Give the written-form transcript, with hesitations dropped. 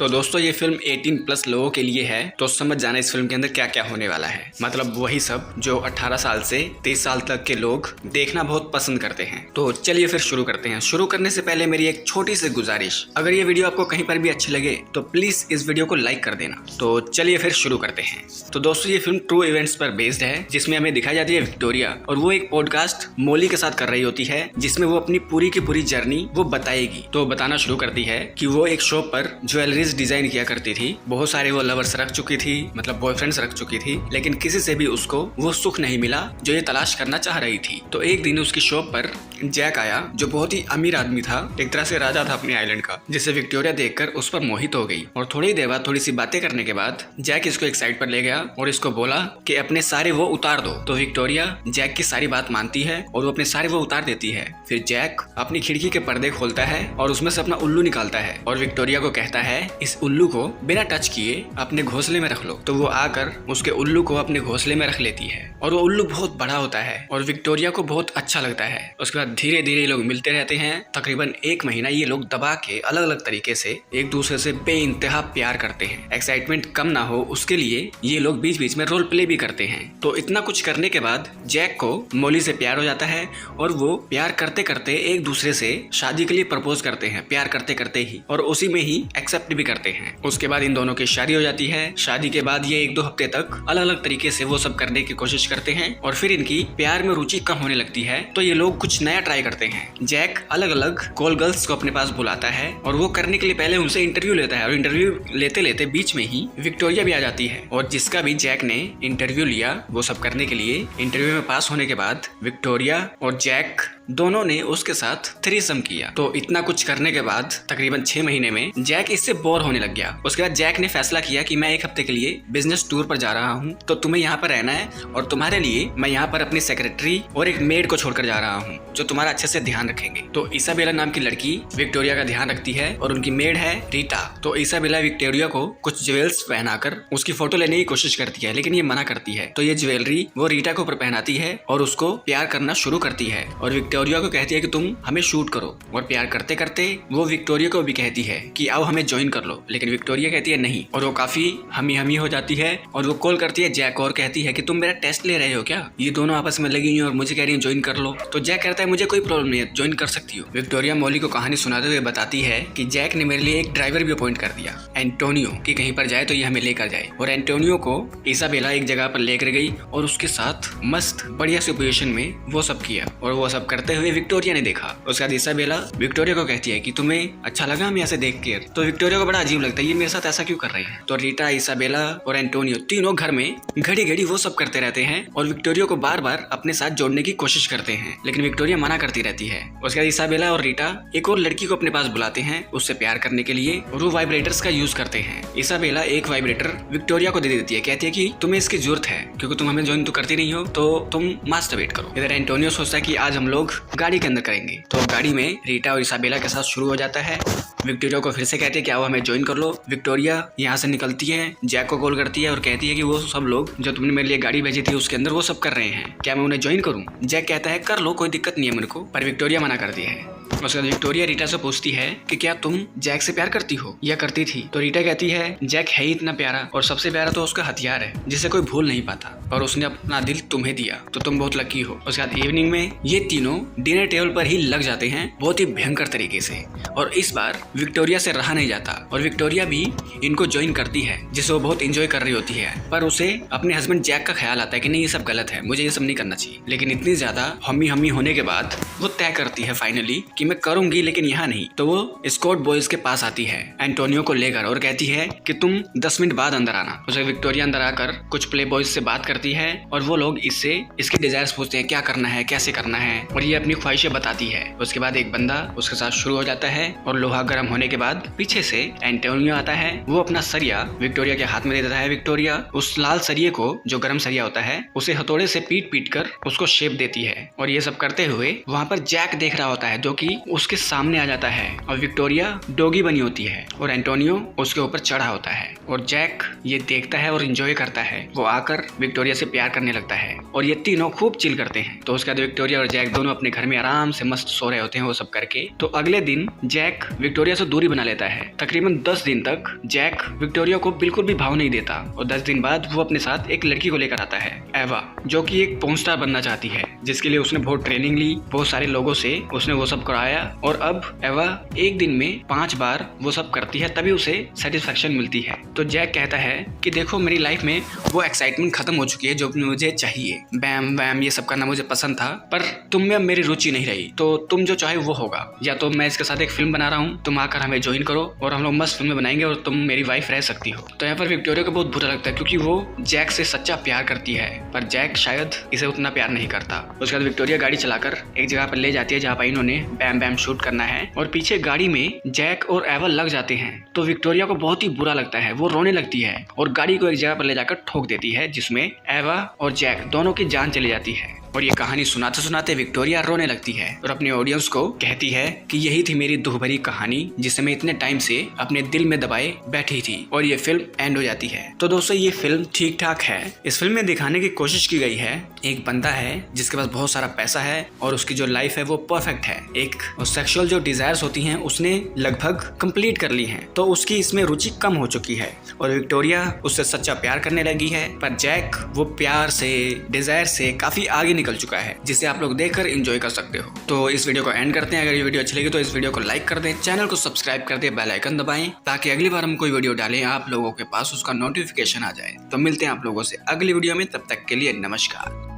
तो दोस्तों ये फिल्म 18+ लोगों के लिए है, तो समझ जाना इस फिल्म के अंदर क्या क्या होने वाला है। मतलब वही सब जो 18 साल से 30 साल तक के लोग देखना बहुत पसंद करते हैं। तो चलिए फिर शुरू करते हैं। शुरू करने से पहले मेरी एक छोटी सी गुजारिश, अगर ये वीडियो आपको कहीं पर भी अच्छी लगे तो प्लीज इस वीडियो को लाइक कर देना। तो चलिए फिर शुरू करते हैं। तो दोस्तों ये फिल्म ट्रू इवेंट्स पर बेस्ड है, जिसमें हमें दिखाई जाती है विक्टोरिया और वो एक पॉडकास्ट मोली के साथ कर रही होती है, जिसमें वो अपनी पूरी की पूरी जर्नी वो बताएगी। तो बताना शुरू करती है कि वो एक शॉप पर ज्वेलरीज डिजाइन किया करती थी। बहुत सारे वो लवर्स रख चुकी थी, मतलब बॉयफ्रेंड्स रख चुकी थी, लेकिन किसी से भी उसको वो सुख नहीं मिला जो ये तलाश करना चाह रही थी। तो एक दिन उसकी शॉप पर जैक आया, जो बहुत ही अमीर आदमी था, एक तरह से राजा था अपने आइलैंड का, जिसे विक्टोरिया देखकर उस पर मोहित हो गई। और थोड़ी देर बाद थोड़ी सी बातें करने के बाद जैक इसको एक साइड पर ले गया और इसको बोला कि अपने सारे वो उतार दो। तो विक्टोरिया जैक की सारी बात मानती है और वो अपने सारे वो उतार देती है। फिर जैक अपनी खिड़की के पर्दे खोलता है और उसमें से अपना उल्लू निकालता है और विक्टोरिया को कहता है इस उल्लू को बिना टच किए अपने घोंसले में रख लो। तो वो आकर उसके उल्लू को अपने घोंसले में रख लेती है और वो उल्लू बहुत बड़ा होता है और विक्टोरिया को बहुत अच्छा लगता है। उसके बाद धीरे धीरे लोग मिलते रहते हैं। तकरीबन 1 महीना ये लोग दबा के अलग अलग तरीके से एक दूसरे से बेइंतहा प्यार करते हैं। एक्साइटमेंट कम ना हो उसके लिए ये लोग बीच बीच में रोल प्ले भी करते हैं। तो इतना कुछ करने के बाद जैक को मोली से प्यार हो जाता है और वो प्यार करते करते एक दूसरे से शादी के लिए प्रपोज करते हैं, प्यार करते करते ही, और उसी में ही एक्सेप्ट भी करते हैं। उसके बाद इन दोनों की शादी हो जाती है। शादी के बाद ये 1-2 हफ्ते तक अलग अलग तरीके से वो सब करने की कोशिश करते हैं और फिर इनकी प्यार में रुचि कम होने लगती है। तो ये लोग कुछ नया ट्राई करते हैं। जैक अलग अलग कॉल गर्ल्स को अपने पास बुलाता है और वो करने के लिए पहले उनसे इंटरव्यू लेता है और इंटरव्यू लेते लेते बीच में ही विक्टोरिया भी आ जाती है और जिसका भी जैक ने इंटरव्यू लिया वो सब करने के लिए, इंटरव्यू में पास होने के बाद विक्टोरिया और जैक दोनों ने उसके साथ थ्रीसम किया। तो इतना कुछ करने के बाद तकरीबन 6 महीने में जैक इससे बोर होने लग गया। उसके बाद जैक ने फैसला किया कि मैं 1 हफ्ते के लिए बिजनेस टूर पर जा रहा हूँ, तो तुम्हें यहाँ पर रहना है और तुम्हारे लिए मैं यहाँ पर अपनी सेक्रेटरी और एक मेड को छोड़कर जा रहा हूँ जो तुम्हारा अच्छे से ध्यान रखेंगे। तो इसाबेला नाम की लड़की विक्टोरिया का ध्यान रखती है और उनकी मेड है रीटा। तो इसाबेला विक्टोरिया को कुछ ज्वेल्स पहनाकर उसकी फोटो लेने की कोशिश करती है, लेकिन ये मना करती है। तो ये ज्वेलरी वो रीटा को पहनाती है और उसको प्यार करना शुरू करती है और विक्टोरिया को कहती है कि तुम हमें शूट करो। और प्यार करते करते वो विक्टोरिया को भी कहती है कि आओ हमें ज्वाइन कर लो, लेकिन विक्टोरिया कहती है नहीं। और वो काफी हमी हो जाती है और वो कॉल करती है जैक को और कहती है कि तुम मेरा टेस्ट ले रहे हो क्या? ये दोनों आपस में लगी हुई और मुझे कह रही है ज्वाइन कर लो। तो जैक कहता है मुझे कोई प्रॉब्लम नहीं है, ज्वाइन कर सकती हो। विक्टोरिया मोली को कहानी सुनाते हुए बताती है कि जैक ने मेरे लिए एक ड्राइवर भी अपॉइंट कर दिया, एंटोनियो, कि कहीं पर जाए तो ये हमें लेकर जाए। और एंटोनियो को इसाबेला एक जगह पर लेकर गई और उसके साथ मस्त बढ़िया सी पोजीशन में वो सब किया और वो सब करते हुए विक्टोरिया ने देखा। उसके बाद इसाबेला विक्टोरिया को कहती है कि तुम्हें अच्छा लगा हम यहाँ से देख के? तो विक्टोरिया को बड़ा अजीब लगता है, ये मेरे साथ ऐसा क्यों कर रहे हैं? तो रीटा, इसाबेला और एंटोनियो तीनों घर में घड़ी घड़ी वो सब करते रहते हैं और विक्टोरिया को बार बार अपने साथ जोड़ने की कोशिश करते हैं, लेकिन विक्टोरिया मना करती रहती है। उसके बाद इसाबेला और रीटा एक और लड़की को अपने पास बुलाते हैं उससे प्यार करने के लिए और वो वाइब्रेटर्स का यूज करते हैं। इसाबेला एक वाइब्रेटर विक्टोरिया को दे देती है, कहती है कि तुम्हें इसकी जरूरत है क्योंकि तुम हमें ज्वाइन तो करती नहीं हो, तो तुम मास्टरबेट करो। इधर एंटोनियो सोचता है कि आज हम लोग गाड़ी के अंदर करेंगे। तो गाड़ी में रीटा और इसाबेला के साथ शुरू हो जाता है। विक्टोरिया को फिर से कहते हैं कि आओ हमें ज्वाइन कर लो। विक्टोरिया यहाँ से निकलती है, जैक को कॉल करती है और कहती है कि वो सब लोग जो तुमने मेरे लिए गाड़ी भेजी थी उसके अंदर वो सब कर रहे हैं, क्या मैं उन्हें ज्वाइन करूँ? जैक कहता है कर लो, कोई दिक्कत नहीं है मेरे को, पर विक्टोरिया मना करती है। उसके बाद विक्टोरिया रीटा से पूछती है कि क्या तुम जैक से प्यार करती हो या करती थी? तो रीटा कहती है जैक है ही इतना प्यारा और सबसे प्यारा तो उसका हथियार है जिसे कोई भूल नहीं पाता, और उसने अपना दिल तुम्हें दिया तो तुम बहुत लकी हो। उसके बाद इवनिंग में ये तीनों डिनर टेबल पर ही लग जाते हैं बहुत ही भयंकर तरीके से, और इस बार विक्टोरिया से रहा नहीं जाता और विक्टोरिया भी इनको ज्वाइन करती है, जिसे वो बहुत इंजॉय कर रही होती है। पर उसे अपने हस्बैंड जैक का ख्याल आता है कि नहीं ये सब गलत है, मुझे ये सब नहीं करना चाहिए। लेकिन इतनी ज्यादा हमी होने के बाद वो तय करती है फाइनली कि मैं करूंगी, लेकिन यहाँ नहीं। तो वो स्कॉट बॉयज के पास आती है एंटोनियो को लेकर और कहती है कि तुम 10 मिनट बाद अंदर आना। उसे विक्टोरिया अंदर आकर कुछ प्ले बॉयज से बात करती है और वो लोग इससे इसके डिजायर्स पूछते हैं, क्या करना है, कैसे करना है, और ये अपनी ख्वाहिशें बताती है। उसके बाद एक बंदा उसके साथ शुरू हो जाता है और लोहा गर्म होने के बाद पीछे से एंटोनियो आता है। वो अपना सरिया विक्टोरिया के हाथ में दे देता है। विक्टोरिया उस लाल सरिये को, जो गर्म सरिया होता है, उसे हथौड़े से पीट कर उसको शेप देती है। और ये सब करते हुए वहाँ पर जैक देख रहा होता है, जो कि डॉगी उसके सामने आ जाता है और विक्टोरिया डॉगी बनी होती है और एंटोनियो उसके ऊपर चढ़ा होता है और जैक ये देखता है और एंजॉय करता है। वो आकर विक्टोरिया से प्यार करने लगता है और ये तीनों खूब चिल करते हैं। तो उसके बाद विक्टोरिया और जैक दोनों अपने घर में आराम से मस्त सो रहे होते हैं वो सब करके। तो अगले दिन जैक विक्टोरिया से दूरी बना लेता है। तकरीबन 10 दिन तक जैक विक्टोरिया को बिल्कुल भी भाव नहीं देता और 10 दिन बाद वो अपने साथ एक लड़की को लेकर आता है, एवा, जो कि एक पोर्न स्टार बनना चाहती है, जिसके लिए उसने बहुत ट्रेनिंग ली, बहुत सारे लोगों से उसने वो सब कराया और अब एवा एक दिन में 5 बार वो सब करती है, तभी उसे सेटिस्फेक्शन मिलती है। तो जैक कहता है कि देखो मेरी लाइफ में वो एक्साइटमेंट खत्म हो चुकी है जो मुझे चाहिए, बैम वैम ये सब करना मुझे पसंद था, पर तुम में अब मेरी रुचि नहीं रही, तो तुम जो चाहे वो होगा, या तो मैं इसके साथ एक फिल्म बना रहा हूँ, तुम आकर हमें ज्वाइन करो और हम लोग मस्त फिल्म बनाएंगे और तुम मेरी वाइफ रह सकती हो। तो यहाँ पर विक्टोरिया को बहुत बुरा लगता है क्योंकि वो जैक से सच्चा प्यार करती है, पर जैक शायद इसे उतना प्यार नहीं करता। उसके बाद विक्टोरिया गाड़ी चलाकर एक जगह पर ले जाती है जहाँ पर इन्होंने बैम बैम शूट करना है और पीछे गाड़ी में जैक और एवा लग जाते हैं। तो विक्टोरिया को बहुत ही बुरा लगता है, वो रोने लगती है और गाड़ी को एक जगह पर ले जाकर ठोक देती है, जिसमें एवा और जैक दोनों की जान चली जाती है। और ये कहानी सुनाते सुनाते विक्टोरिया रोने लगती है और अपने ऑडियंस को कहती है कि यही थी मेरी दुख भरी कहानी जिसे मैं इतने टाइम से अपने दिल में दबाए बैठी थी, और ये फिल्म एंड हो जाती है। तो दोस्तों ये फिल्म ठीक ठाक है। इस फिल्म में दिखाने की कोशिश की गई है एक बंदा है जिसके पास बहुत सारा पैसा है और उसकी जो लाइफ है वो परफेक्ट है, एक सेक्सुअल जो डिजायर्स होती हैं उसने लगभग कंप्लीट कर ली हैं, तो उसकी इसमें रुचि कम हो चुकी है और विक्टोरिया उससे सच्चा प्यार करने लगी है, पर जैक वो प्यार से डिजायर से काफी आगे निकल चुका है, जिसे आप लोग देखकर एंजॉय कर सकते हो। तो इस वीडियो को एंड करते हैं। अगर ये वीडियो अच्छी लगी तो इस वीडियो को लाइक कर दें, चैनल को सब्सक्राइब कर दें, बेल आइकन दबाएं ताकि अगली बार हम कोई वीडियो डालें आप लोगों के पास उसका नोटिफिकेशन आ जाए। तो मिलते हैं आप लोगों से अगली वीडियो में, तब तक के लिए नमस्कार।